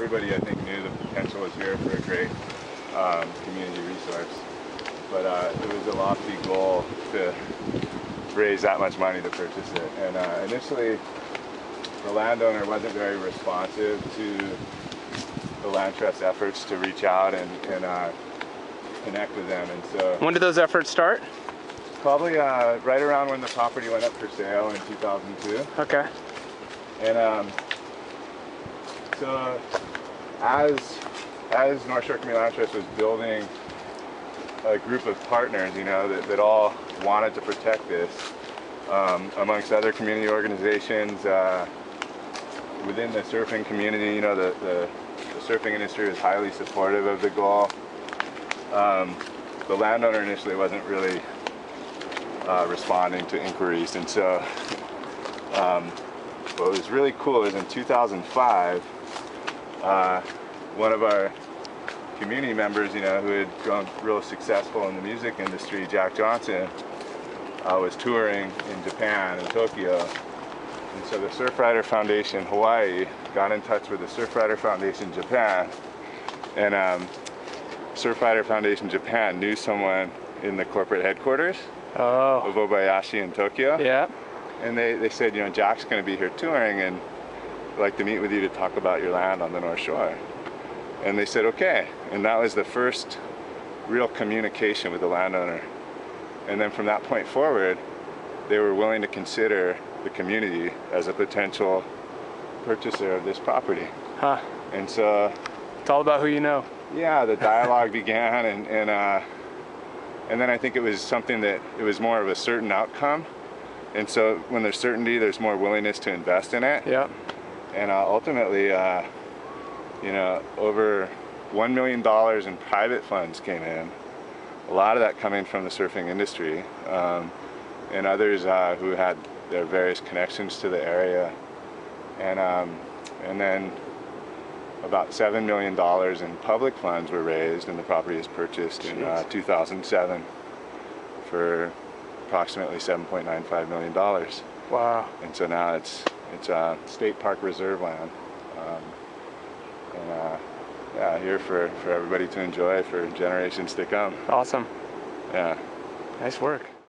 everybody I think knew the potential was here for a great community resource. But it was a lofty goal to raise that much money to purchase it. And initially, the landowner wasn't very responsive to the land trust efforts to reach out and connect with them. And so, when did those efforts start? Probably right around when the property went up for sale in 2002. Okay. And so as North Shore Community Land Trust was building a group of partners, you know, that all wanted to protect this, amongst other community organizations within the surfing community, you know, the surfing industry was highly supportive of the goal. The landowner initially wasn't really responding to inquiries, and so what was really cool is in 2005, one of our community members, you know, who had grown real successful in the music industry, Jack Johnson, was touring in Japan, in Tokyo. And so the Surfrider Foundation Hawaii got in touch with the Surfrider Foundation Japan, and Surfrider Foundation Japan knew someone in the corporate headquarters of Obayashi in Tokyo. Yeah. And they said, you know, Jack's going to be here touring and we'd like to meet with you to talk about your land on the North Shore. And they said, okay. And that was the first real communication with the landowner. And then from that point forward, they were willing to consider the community as a potential purchaser of this property. Huh. And so it's all about who you know. Yeah, the dialogue began, and then I think it was something that it was more of a certain outcome. And so when there's certainty, there's more willingness to invest in it. Yeah. And ultimately, you know, over $1 million in private funds came in. A lot of that coming from the surfing industry, and others who had their various connections to the area. And then about $7 million in public funds were raised, and the property was purchased in 2007 for approximately $7.95 million. Wow. And so now it's state park reserve land. Yeah, here for everybody to enjoy for generations to come. Awesome. Yeah. Nice work.